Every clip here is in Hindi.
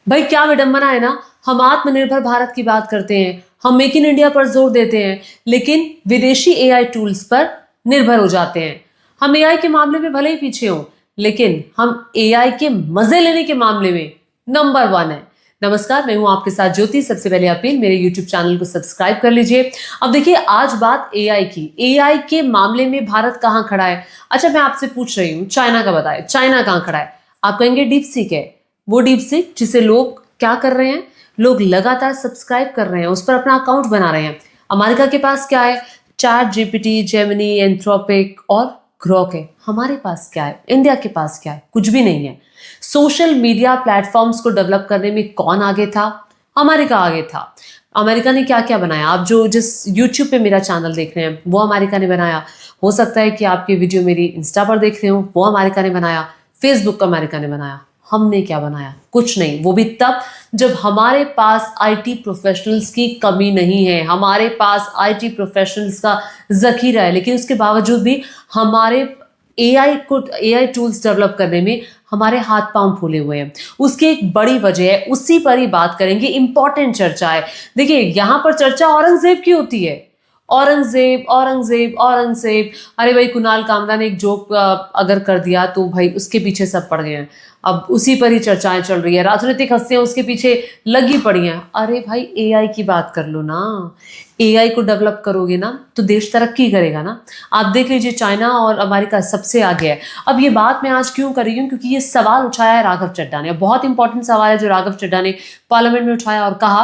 भाई क्या विडंबना है ना, हम आत्मनिर्भर भारत की बात करते हैं, हम मेक इन इंडिया पर जोर देते हैं, लेकिन विदेशी एआई टूल्स पर निर्भर हो जाते हैं। हम एआई के मामले में भले ही पीछे हों, लेकिन हम एआई के मजे लेने के मामले में नंबर 1 है। नमस्कार, मैं हूं आपके साथ ज्योति। सबसे पहले अपील, मेरे यूट्यूब चैनल को सब्सक्राइब कर लीजिए। अब देखिए, आज बात एआई की। एआई के मामले में भारत कहां खड़ा है? अच्छा, मैं आपसे पूछ रही हूं, चाइना का बताए, चाइना कहां खड़ा है? आप कहेंगे डीपसीक है। वो डीपसीक जिसे लोग क्या कर रहे हैं, लोग लगातार सब्सक्राइब कर रहे हैं, उस पर अपना अकाउंट बना रहे हैं। अमेरिका के पास क्या है? चैट जीपीटी, जेमिनी, एंथ्रोपिक और ग्रोक है। हमारे पास क्या है? इंडिया के पास क्या है? कुछ भी नहीं है। सोशल मीडिया प्लेटफॉर्म्स को डेवलप करने में कौन आगे था? अमेरिका आगे था। अमेरिका ने क्या क्या बनाया? आप जो जिस यूट्यूब पे मेरा चैनल देख रहे हैं, वो अमेरिका ने बनाया। हो सकता है कि आपकी वीडियो मेरी इंस्टा पर देख रहे हो, वो अमेरिका ने बनाया। फेसबुक अमेरिका ने बनाया। हमने क्या बनाया? कुछ नहीं। वो भी तब जब हमारे पास आईटी प्रोफेशनल्स की कमी नहीं है, हमारे पास आईटी प्रोफेशनल्स का जखीरा है, लेकिन उसके बावजूद भी हमारे एआई टूल्स डेवलप करने में हमारे हाथ पांव फूले हुए हैं। उसकी एक बड़ी वजह है, उसी पर ही बात करेंगे। इंपॉर्टेंट चर्चा है। देखिए, यहां पर चर्चा औरंगजेब की होती है। औरंगजेब, औरंगजेब, औरंगजेब। अरे भाई, कुणाल कामरा ने एक जोक अगर कर दिया तो भाई उसके पीछे सब पड़ गए हैं। अब उसी पर ही चर्चाएं चल रही है, राजनीतिक हस्तियां उसके पीछे लगी पड़ी हैं। अरे भाई, एआई की बात कर लो ना। एआई को डेवलप करोगे ना तो देश तरक्की करेगा ना। आप देख लीजिए, चाइना और अमेरिका सबसे आगे है। अब ये बात मैं आज क्यों कर रही हूँ? क्योंकि ये सवाल उठाया है राघव चड्ढा ने। बहुत इंपॉर्टेंट सवाल है जो राघव चड्ढा ने पार्लियामेंट में उठाया और कहा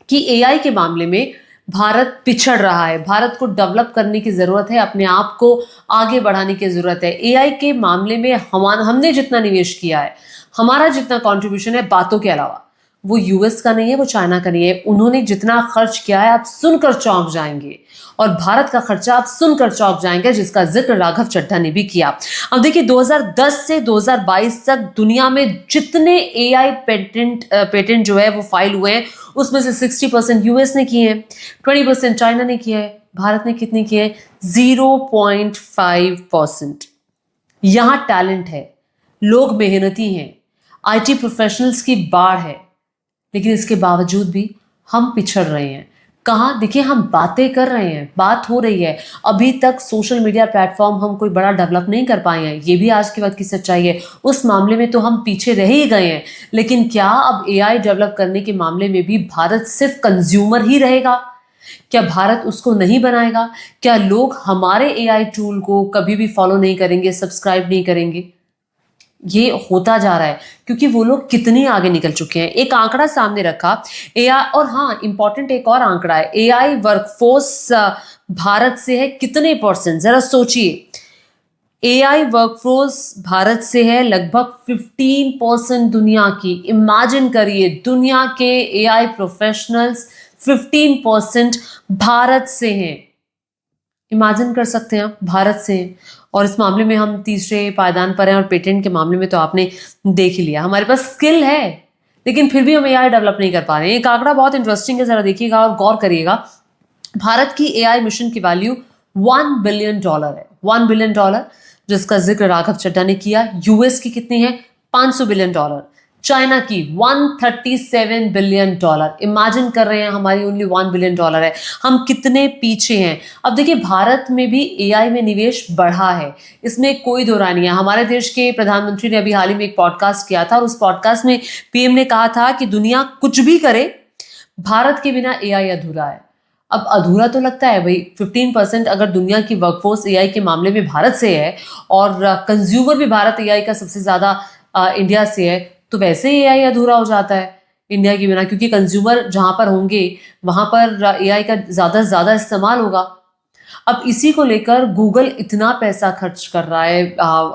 कि एआई के मामले में भारत पिछड़ रहा है, भारत को डेवलप करने की जरूरत है, अपने आप को आगे बढ़ाने की जरूरत है। एआई के मामले में हमने जितना निवेश किया है, हमारा जितना कंट्रीब्यूशन है बातों के अलावा, वो यूएस का नहीं है, वो चाइना का नहीं है। उन्होंने जितना खर्च किया है, आप सुनकर चौंक जाएंगे। और भारत का खर्चा आप सुनकर चौंक जाएंगे, जिसका जिक्र राघव चड्ढा ने भी किया। अब देखिए, 2010 से 2022 तक दुनिया में जितने एआई पेटेंट जो है वो फाइल हुए हैं, उसमें से 60% यूएस ने किए हैं, 20% चाइना ने किया है। भारत ने कितने किए हैं? 0.5%। यहां टैलेंट है, लोग मेहनती हैं, आईटी प्रोफेशनल्स की बाढ़ है, लेकिन इसके बावजूद भी हम पिछड़ रहे हैं। कहाँ? देखिए, हम बातें कर रहे हैं, बात हो रही है। अभी तक सोशल मीडिया प्लेटफॉर्म हम कोई बड़ा डेवलप नहीं कर पाए हैं, ये भी आज के वक्त की सच्चाई है। उस मामले में तो हम पीछे रह ही गए हैं। लेकिन क्या अब एआई डेवलप करने के मामले में भी भारत सिर्फ कंज्यूमर ही रहेगा? क्या भारत उसको नहीं बनाएगा? क्या लोग हमारे एआई टूल को कभी भी फॉलो नहीं करेंगे, सब्सक्राइब नहीं करेंगे? ये होता जा रहा है क्योंकि वो लोग कितनी आगे निकल चुके हैं। एक आंकड़ा सामने रखा एआई, और हाँ, इंपॉर्टेंट एक और आंकड़ा है, एआई वर्कफोर्स भारत से है कितने परसेंट? जरा सोचिए, एआई वर्कफोर्स भारत से है लगभग 15% दुनिया की। इमेजिन करिए, दुनिया के एआई प्रोफेशनल्स 15% भारत से हैं। इमेजिन कर सकते हैं आप, भारत से। और इस मामले में हम तीसरे पायदान पर हैं, और पेटेंट के मामले में तो आपने देख ही लिया, हमारे पास स्किल है, लेकिन फिर भी हम एआई डेवलप नहीं कर पा रहे हैं। एक आंकड़ा बहुत इंटरेस्टिंग है, जरा देखिएगा और गौर करिएगा। भारत की एआई मिशन की वैल्यू $1 बिलियन है। $1 बिलियन, जिसका जिक्र राघव चड्ढा ने किया। यूएस की कितनी है? $500 बिलियन। चाइना की $137 बिलियन। इमेजिन कर रहे हैं, हमारी ओनली $1 बिलियन है। हम कितने पीछे हैं। अब देखिए, भारत में भी एआई में निवेश बढ़ा है, इसमें कोई दो राय नहीं है। हमारे देश के प्रधानमंत्री ने अभी हाल ही में एक पॉडकास्ट किया था, और उस पॉडकास्ट में पीएम ने कहा था कि दुनिया कुछ भी करे, भारत के बिना एआई अधूरा है। अब अधूरा तो लगता है भाई, 15% अगर दुनिया की वर्कफोर्स एआई के मामले में भारत से है, और कंज्यूमर भी भारत एआई का सबसे ज्यादा इंडिया से है, तो वैसे ही एआई अधूरा हो जाता है इंडिया के बिना, क्योंकि कंज्यूमर जहां पर होंगे वहां पर एआई का ज्यादा से ज्यादा इस्तेमाल होगा। अब इसी को लेकर गूगल इतना पैसा खर्च कर रहा है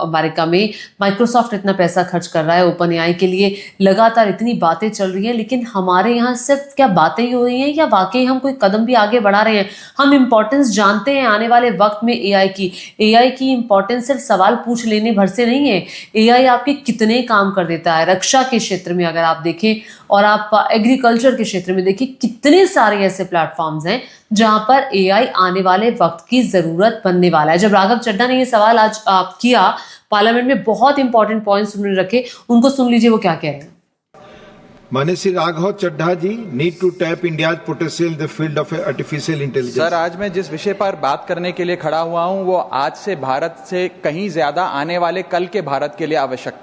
अमेरिका में, माइक्रोसॉफ्ट इतना पैसा खर्च कर रहा है ओपन एआई के लिए, लगातार इतनी बातें चल रही हैं, लेकिन हमारे यहाँ सिर्फ क्या बातें ही हो रही हैं, या वाकई हम कोई कदम भी आगे बढ़ा रहे हैं? हम इंपॉर्टेंस जानते हैं आने वाले वक्त में एआई की इंपॉर्टेंस सिर्फ सवाल पूछ लेने भर से नहीं है। एआई आपके कितने काम कर देता है। रक्षा के क्षेत्र में अगर आप देखें, और आप एग्रीकल्चर के क्षेत्र में देखिए, कितने सारे ऐसे प्लेटफॉर्म्स हैं जहां पर एआई आने वाले वक्त की जरूरत बनने वाला है। जब राघव चड्ढा ने ये सवाल आज किया पार्लियामेंट में, बहुत इंपॉर्टेंट पॉइंट्स उन्होंने रखे, उनको सुन लीजिए वो क्या कह रहे हैं। माननीय Shri Raghav Chadha ji, need to tap India potential in the field of artificial intelligence. Sir, आज मैं जिस विषय पर बात करने के लिए खड़ा हुआ हूं वो आज से भारत से कहीं ज्यादा आने वाले कल के भारत के लिए आवश्यक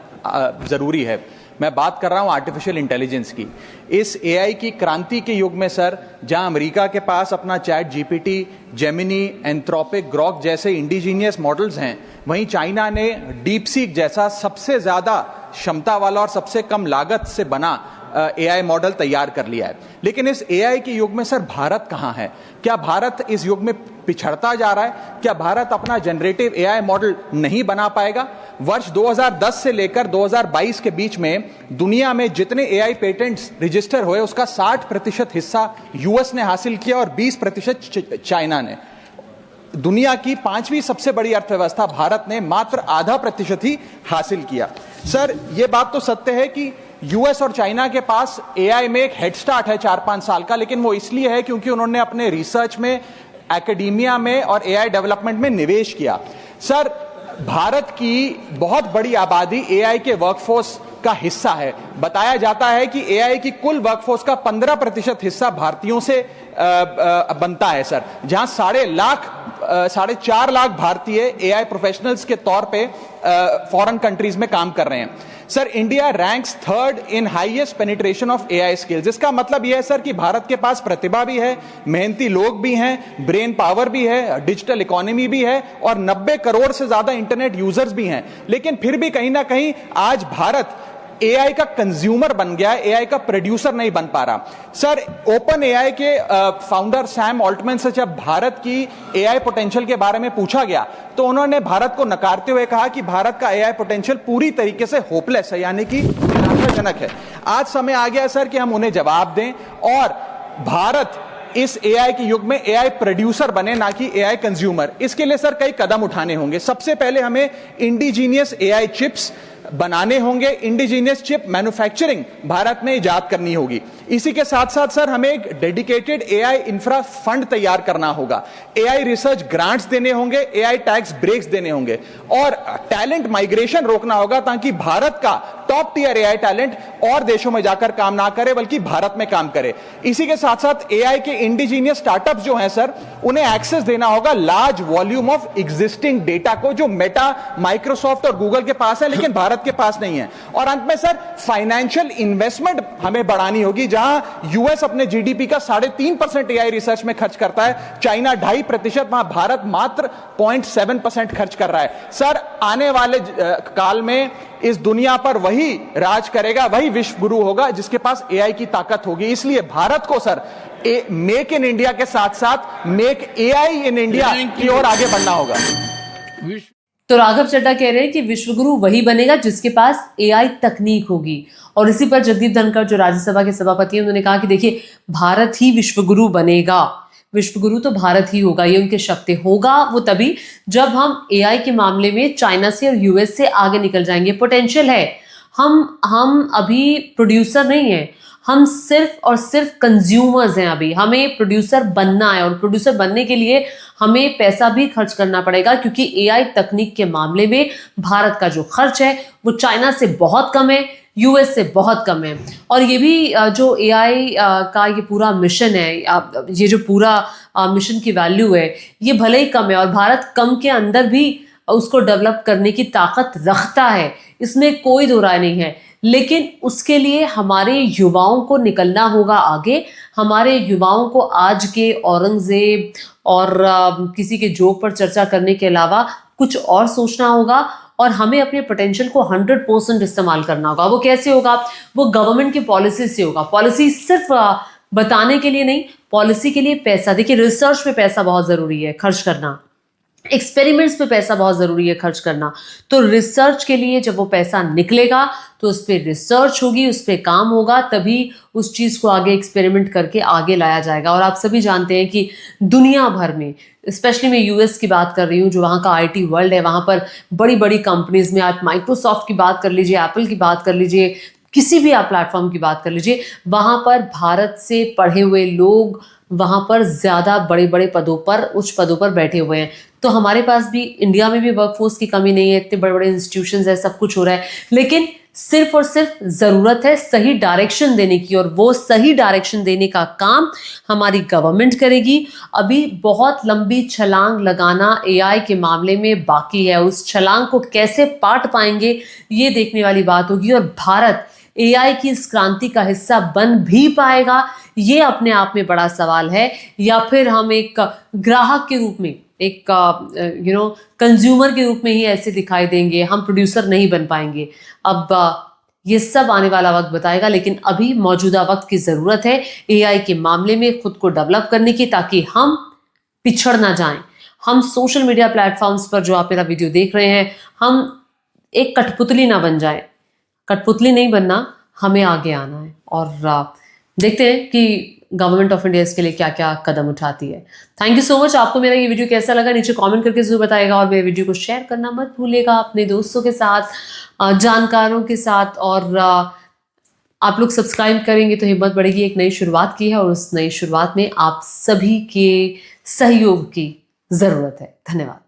जरूरी है। मैं बात कर रहा हूं आर्टिफिशियल इंटेलिजेंस की। इस एआई की क्रांति के युग में सर, जहां अमेरिका के पास अपना chat GPT, Gemini, Anthropic, Grok जैसे इंडिजीनियस मॉडल्स हैं, वहीं चाइना ने डीपसीक जैसा सबसे ज्यादा क्षमता वाला और सबसे कम लागत से बना एआई मॉडल तैयार कर लिया है। लेकिन इस एआई के युग में सर भारत कहां है? क्या भारत इस युग में पिछड़ता जा रहा है? क्या भारत अपना जनरेटिव एआई मॉडल नहीं बना पाएगा? वर्ष 2010 से लेकर 2022 के बीच में दुनिया में जितने एआई पेटेंट्स रजिस्टर हुए उसका 60% हिस्सा यूएस ने हासिल किया और 20% चाइना ने। दुनिया की 5वीं सबसे बड़ी अर्थव्यवस्था भारत ने मात्र 0.5% ही हासिल किया। सर, यह बात तो सत्य है कि यूएस और चाइना के पास एआई में एक हेड स्टार्ट है 4-5 साल का, लेकिन वो इसलिए है क्योंकि उन्होंने अपने रिसर्च में, एकेडमिया में और एआई डेवलपमेंट में निवेश किया। सर, भारत की बहुत बड़ी आबादी एआई के वर्कफोर्स का हिस्सा है। बताया जाता है कि एआई की कुल वर्कफोर्स का 15% हिस्सा भारतीयों से बनता है सर, जहां 4.5 लाख भारतीय एआई प्रोफेशनल्स के तौर पे फॉरेन कंट्रीज में काम कर रहे हैं। Sir, India ranks 3rd in highest penetration of AI skills. इसका मतलब यह है सर कि भारत के पास प्रतिभा भी है, मेहनती लोग भी हैं, ब्रेन पावर भी है, डिजिटल इकोनॉमी भी है और 90 करोड़ से ज्यादा इंटरनेट यूजर्स भी हैं। लेकिन फिर भी कहीं ना कहीं आज भारत एआई का कंज्यूमर बन गया है, एआई का प्रोड्यूसर नहीं बन पा रहा। सर, ओपन एआई के फाउंडर सैम ऑल्टमैन से जब भारत की एआई पोटेंशियल के बारे में पूछा गया तो उन्होंने भारत को नकारते हुए कहा कि भारत का एआई पोटेंशियल पूरी तरीके से होपलेस है, यानी कि निराशाजनक है। आज समय आ गया सर कि हम उन्हें जवाब दें और भारत इस एआई के युग में एआई प्रोड्यूसर बने, ना कि एआई कंज्यूमर। इसके लिए सर कई कदम उठाने होंगे। सबसे पहले हमें इंडिजीनियस एआई चिप्स बनाने होंगे, इंडिजीनियस चिप मैन्युफैक्चरिंग भारत में इजाद करनी होगी। इसी के साथ साथ सर हमें एक डेडिकेटेड एआई इंफ्रा फंड तैयार करना होगा, एआई रिसर्च ग्रांट्स देने होंगे, एआई टैक्स ब्रेक्स देने होंगे और टैलेंट माइग्रेशन रोकना होगा ताकि भारत का टॉप टियर एआई टैलेंट और देशों में जाकर काम ना करे बल्कि भारत में काम करे। इसी के साथ साथ एआई के इंडिजीनियस स्टार्टअप्स जो हैं सर, उन्हें एक्सेस देना होगा large volume of existing data को, जो मेटा, माइक्रोसॉफ्ट और गूगल के पास है लेकिन भारत के पास नहीं है। और अंत में सर फाइनेंशियल इन्वेस्टमेंट हमें बढ़ानी होगी, जहां यूएस अपने जीडीपी का 3.5% एआई रिसर्च में खर्च करता है, चाइना 2.5%, वहां भारत मात्र 0.7% खर्च कर रहा है। सर, आने वाले काल में इस दुनिया पर वही राज करेगा, वही विश्व गुरु होगा जिसके पास एआई की ताकत होगी। इसलिए भारत को सर मेक इन इंडिया के साथ साथ मेक एआई इन इंडिया की ओर आगे बढ़ना होगा। तो राघव चड्ढा कह रहे हैं कि विश्वगुरु वही बनेगा जिसके पास एआई तकनीक होगी। और इसी पर जगदीप धनखड़ जो राज्यसभा के सभापति हैं, उन्होंने कहा कि देखिए, भारत ही विश्वगुरु बनेगा, विश्वगुरु तो भारत ही होगा, ये उनके शब्द होगा वो तभी जब हम एआई के मामले में चाइना से और यूएस से आगे निकल जाएंगे। पोटेंशियल है, हम अभी प्रोड्यूसर नहीं है, हम सिर्फ और सिर्फ कंज्यूमर्स हैं। अभी हमें प्रोड्यूसर बनना है और प्रोड्यूसर बनने के लिए हमें पैसा भी खर्च करना पड़ेगा, क्योंकि एआई तकनीक के मामले में भारत का जो खर्च है वो चाइना से बहुत कम है, यूएस से बहुत कम है। और ये भी जो एआई का ये पूरा मिशन है, ये जो पूरा मिशन की वैल्यू है, ये भले ही कम है और भारत कम के अंदर भी उसको डेवलप करने की ताकत रखता है, इसमें कोई दो राय नहीं है। लेकिन उसके लिए हमारे युवाओं को निकलना होगा आगे। हमारे युवाओं को आज के औरंगजेब और किसी के जोक पर चर्चा करने के अलावा कुछ और सोचना होगा और हमें अपने पोटेंशियल को 100% इस्तेमाल करना होगा। वो कैसे होगा? वो गवर्नमेंट की पॉलिसी से होगा। पॉलिसी सिर्फ बताने के लिए नहीं, पॉलिसी के लिए पैसा, देखिए रिसर्च पे पैसा बहुत ज़रूरी है खर्च करना, एक्सपेरिमेंट्स पे पैसा बहुत ज़रूरी है खर्च करना। तो रिसर्च के लिए जब वो पैसा निकलेगा तो उस पर रिसर्च होगी, उस पर काम होगा, तभी उस चीज़ को आगे एक्सपेरिमेंट करके आगे लाया जाएगा। और आप सभी जानते हैं कि दुनिया भर में, स्पेशली मैं यूएस की बात कर रही हूँ, जो वहाँ का आईटी वर्ल्ड है, वहाँ पर बड़ी बड़ी कंपनीज में आप माइक्रोसॉफ्ट की बात कर लीजिए, एप्पल की बात कर लीजिए, किसी भी आप प्लेटफॉर्म की बात कर लीजिए, वहाँ पर भारत से पढ़े हुए लोग वहाँ पर ज़्यादा बड़े बड़े पदों पर, उच्च पदों पर बैठे हुए हैं। तो हमारे पास भी, इंडिया में भी वर्कफोर्स की कमी नहीं है, इतने बड़े बड़े इंस्टीट्यूशंस है, सब कुछ हो रहा है, लेकिन सिर्फ और सिर्फ जरूरत है सही डायरेक्शन देने की, और वो सही डायरेक्शन देने का काम हमारी गवर्नमेंट करेगी। अभी बहुत लंबी छलांग लगाना एआई के मामले में बाकी है। उस छलांग को कैसे पाट पाएंगे ये देखने वाली बात होगी, और भारत एआई की इस क्रांति का हिस्सा बन भी पाएगा ये अपने आप में बड़ा सवाल है, या फिर हम एक ग्राहक के रूप में, एक कंज्यूमर के रूप में ही ऐसे दिखाई देंगे, हम प्रोड्यूसर नहीं बन पाएंगे। अब ये सब आने वाला वक्त बताएगा, लेकिन अभी मौजूदा वक्त की जरूरत है एआई के मामले में खुद को डेवलप करने की, ताकि हम पिछड़ ना जाएं। हम सोशल मीडिया प्लेटफॉर्म्स पर जो आप मेरा वीडियो देख रहे हैं, हम एक कठपुतली ना बन जाए। कठपुतली नहीं बनना, हमें आगे आना है, और देखते हैं कि गवर्नमेंट ऑफ इंडिया इसके लिए क्या क्या कदम उठाती है। Thank you so much. आपको मेरा ये वीडियो कैसा लगा नीचे कमेंट करके जरूर बताइएगा, और मेरे वीडियो को शेयर करना मत भूलिएगा अपने दोस्तों के साथ, जानकारों के साथ, और आप लोग सब्सक्राइब करेंगे तो हिम्मत बढ़ेगी। एक नई शुरुआत की है, और उस नई शुरुआत में आप सभी के सहयोग की जरूरत है। धन्यवाद।